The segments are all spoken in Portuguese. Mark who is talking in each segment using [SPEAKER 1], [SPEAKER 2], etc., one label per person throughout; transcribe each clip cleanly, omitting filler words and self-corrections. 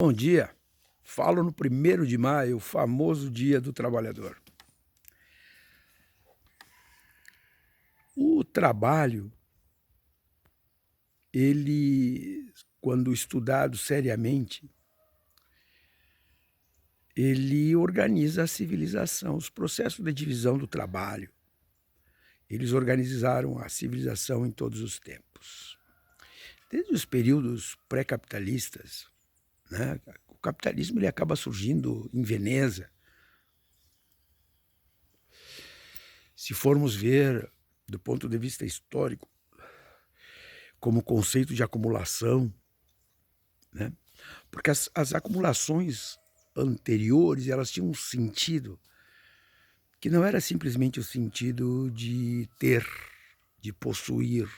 [SPEAKER 1] Bom dia. Falo no 1º de maio, o famoso Dia do Trabalhador. O trabalho, ele, quando estudado seriamente, ele organiza a civilização. Os processos de divisão do trabalho, eles organizaram a civilização em todos os tempos. Desde os períodos pré-capitalistas, né, o capitalismo ele acaba surgindo em Veneza. Se formos ver do ponto de vista histórico, como conceito de acumulação, né? Porque as acumulações anteriores, elas tinham um sentido que não era simplesmente o sentido de ter, de possuir,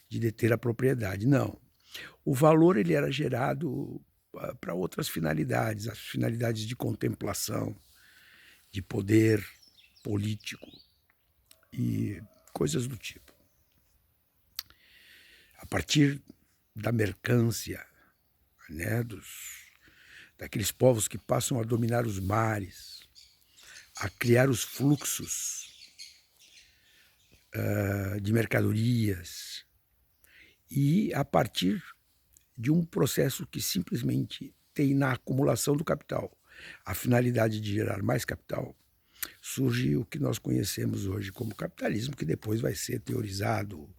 [SPEAKER 1] de deter a propriedade, não. O valor ele era gerado para outras finalidades, as finalidades de contemplação, de poder político e coisas do tipo. A partir da mercância, né, daqueles povos que passam a dominar os mares, a criar os fluxos de mercadorias, e a partir de um processo que simplesmente tem na acumulação do capital a finalidade de gerar mais capital, surge o que nós conhecemos hoje como capitalismo, que depois vai ser teorizado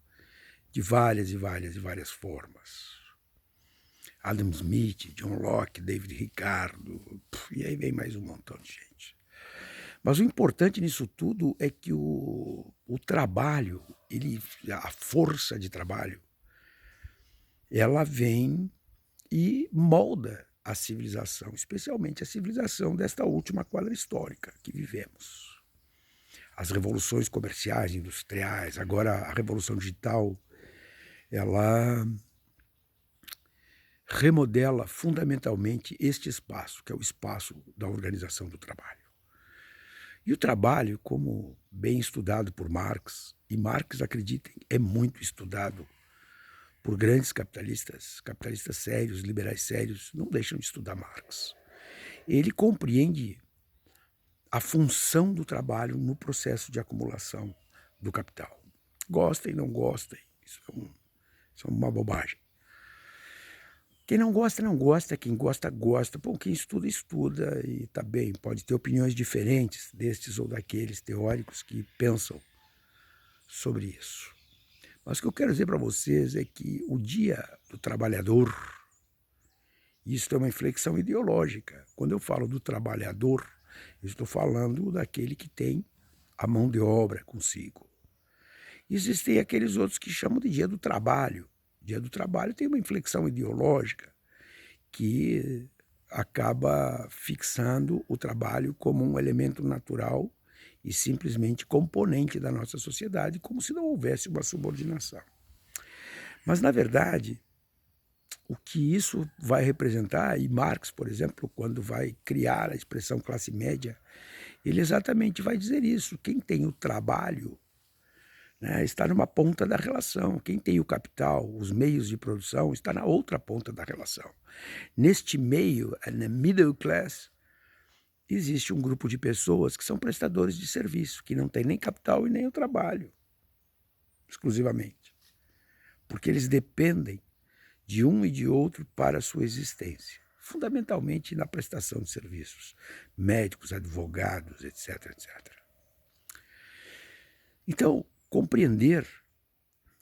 [SPEAKER 1] de várias formas. Adam Smith, John Locke, David Ricardo, e aí vem mais um montão de gente. Mas o importante nisso tudo é que o trabalho, a força de trabalho, ela vem e molda a civilização, especialmente a civilização desta última quadra histórica que vivemos. As revoluções comerciais, industriais, agora a revolução digital, ela remodela fundamentalmente este espaço, que é o espaço da organização do trabalho. E o trabalho, como bem estudado por Marx, e Marx, acreditem, é muito estudado por grandes capitalistas sérios, liberais sérios, não deixam de estudar Marx. Ele compreende a função do trabalho no processo de acumulação do capital. Gostem, não gostem, isso é uma bobagem. Quem não gosta, não gosta. Quem gosta, gosta. Bom, quem estuda, estuda e tá bem. Pode ter opiniões diferentes destes ou daqueles teóricos que pensam sobre isso. Mas o que eu quero dizer para vocês é que o Dia do Trabalhador, isso é uma inflexão ideológica. Quando eu falo do trabalhador, eu estou falando daquele que tem a mão de obra consigo. Existem aqueles outros que chamam de Dia do Trabalho. Dia do Trabalho tem uma inflexão ideológica que acaba fixando o trabalho como um elemento natural e simplesmente componente da nossa sociedade, como se não houvesse uma subordinação. Mas, na verdade, o que isso vai representar, e Marx, por exemplo, quando vai criar a expressão classe média, ele exatamente vai dizer isso. Quem tem o trabalho, né, está numa ponta da relação. Quem tem o capital, os meios de produção, está na outra ponta da relação. Neste meio, na middle class, existe um grupo de pessoas que são prestadores de serviço, que não tem nem capital e nem o trabalho, exclusivamente. Porque eles dependem de um e de outro para a sua existência, fundamentalmente na prestação de serviços, médicos, advogados, etc, etc. Então, compreender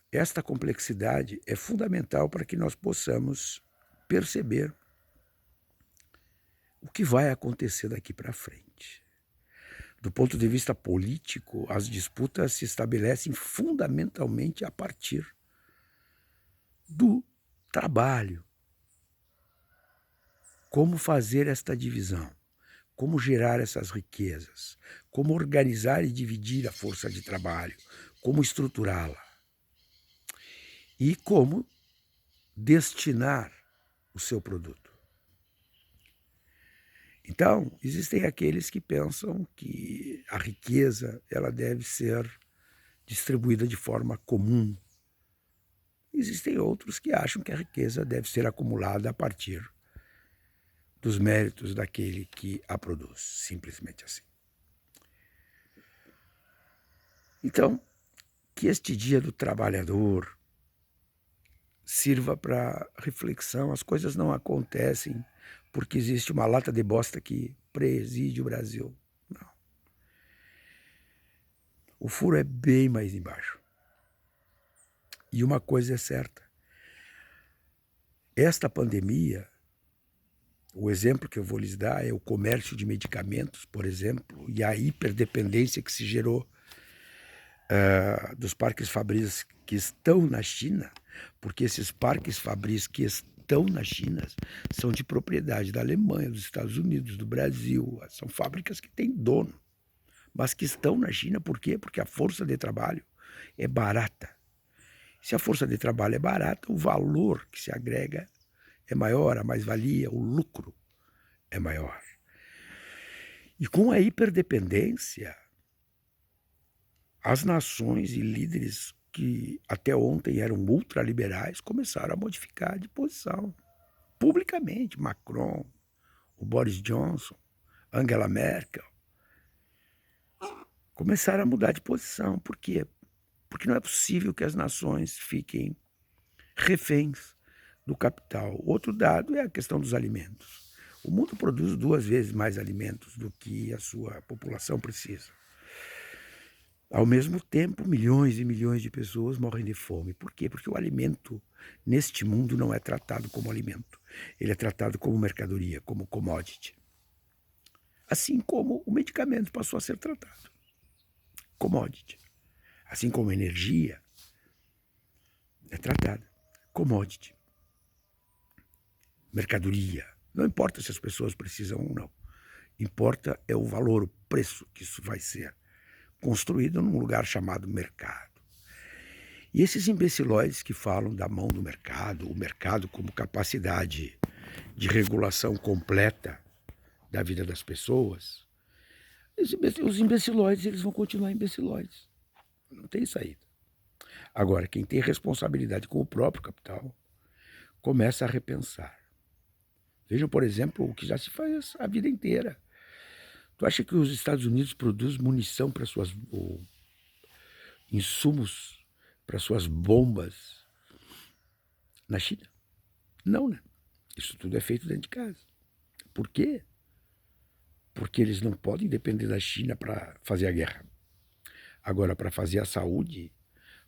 [SPEAKER 1] esta complexidade é fundamental para que nós possamos perceber o que vai acontecer daqui para frente. Do ponto de vista político, as disputas se estabelecem fundamentalmente a partir do trabalho. Como fazer esta divisão? Como gerar essas riquezas? Como organizar e dividir a força de trabalho? Como estruturá-la? E como destinar o seu produto? Então, existem aqueles que pensam que a riqueza ela deve ser distribuída de forma comum. Existem outros que acham que a riqueza deve ser acumulada a partir dos méritos daquele que a produz, simplesmente assim. Então, que este Dia do Trabalhador sirva para reflexão. As coisas não acontecem porque existe uma lata de bosta que preside o Brasil. Não. O furo é bem mais embaixo. E uma coisa é certa. Esta pandemia, o exemplo que eu vou lhes dar é o comércio de medicamentos, por exemplo, e a hiperdependência que se gerou dos parques fabris que estão na China, porque esses parques fabris que estão na China são de propriedade da Alemanha, dos Estados Unidos, do Brasil. São fábricas que têm dono, mas que estão na China. Por quê? Porque a força de trabalho é barata. Se a força de trabalho é barata, o valor que se agrega é maior, a mais-valia, o lucro é maior. E com a hiperdependência, as nações e líderes que até ontem eram ultraliberais começaram a modificar de posição, publicamente. Macron, o Boris Johnson, Angela Merkel, começaram a mudar de posição. Por quê? Porque não é possível que as nações fiquem reféns do capital. Outro dado é a questão dos alimentos. O mundo produz 2 vezes mais alimentos do que a sua população precisa. Ao mesmo tempo, milhões e milhões de pessoas morrem de fome. Por quê? Porque o alimento, neste mundo, não é tratado como alimento. Ele é tratado como mercadoria, como commodity. Assim como o medicamento passou a ser tratado. Commodity. Assim como a energia é tratada. Commodity. Mercadoria. Não importa se as pessoas precisam ou não. Importa é o valor, o preço que isso vai ser construído num lugar chamado mercado. E esses imbecilóides que falam da mão do mercado, o mercado como capacidade de regulação completa da vida das pessoas, os imbecilóides, eles vão continuar imbecilóides. Não tem saída. Agora, quem tem responsabilidade com o próprio capital, começa a repensar. Vejam, por exemplo, o que já se faz a vida inteira. Tu acha que os Estados Unidos produzem munição para suas insumos para suas bombas na China? Não, né? Isso tudo é feito dentro de casa. Por quê? Porque eles não podem depender da China para fazer a guerra. Agora, para fazer a saúde,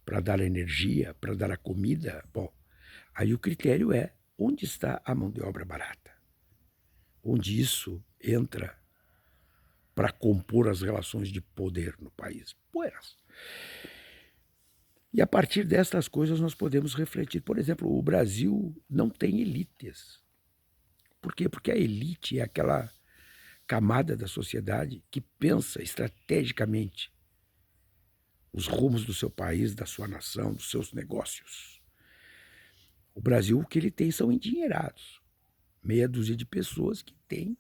[SPEAKER 1] para dar a energia, para dar a comida, bom, aí o critério é onde está a mão de obra barata. Onde isso entra para compor as relações de poder no país. Pois. E a partir destas coisas nós podemos refletir. Por exemplo, o Brasil não tem elites. Por quê? Porque a elite é aquela camada da sociedade que pensa estrategicamente os rumos do seu país, da sua nação, dos seus negócios. O Brasil, o que ele tem são endinheirados. Meia dúzia de pessoas que têm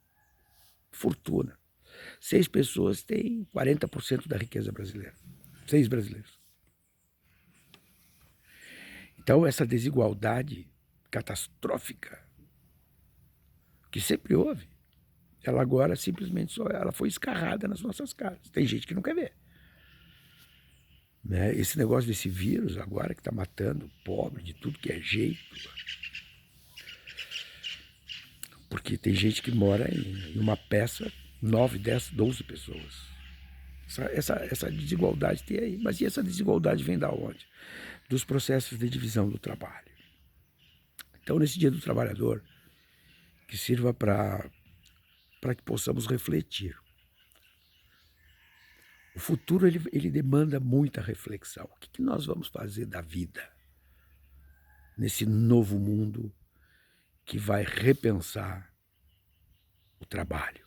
[SPEAKER 1] fortuna. 6 pessoas têm 40% da riqueza brasileira. 6 brasileiros. Então, essa desigualdade catastrófica que sempre houve, ela agora simplesmente ela foi escarrada nas nossas caras. Tem gente que não quer ver. Né? Esse negócio desse vírus agora que está matando o pobre de tudo que é jeito. Porque tem gente que mora em uma peça, 9, 10, 12 pessoas. Essa desigualdade tem aí. Mas e essa desigualdade vem da onde? Dos processos de divisão do trabalho. Então, nesse Dia do Trabalhador, que sirva para que possamos refletir. O futuro ele demanda muita reflexão. O que nós vamos fazer da vida nesse novo mundo que vai repensar o trabalho?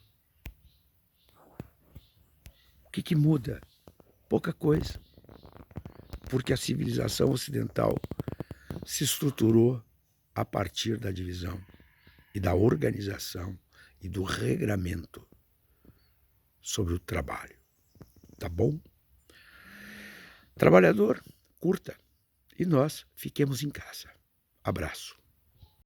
[SPEAKER 1] O que muda? Pouca coisa. Porque a civilização ocidental se estruturou a partir da divisão e da organização e do regramento sobre o trabalho. Tá bom? Trabalhador, curta. E nós fiquemos em casa. Abraço.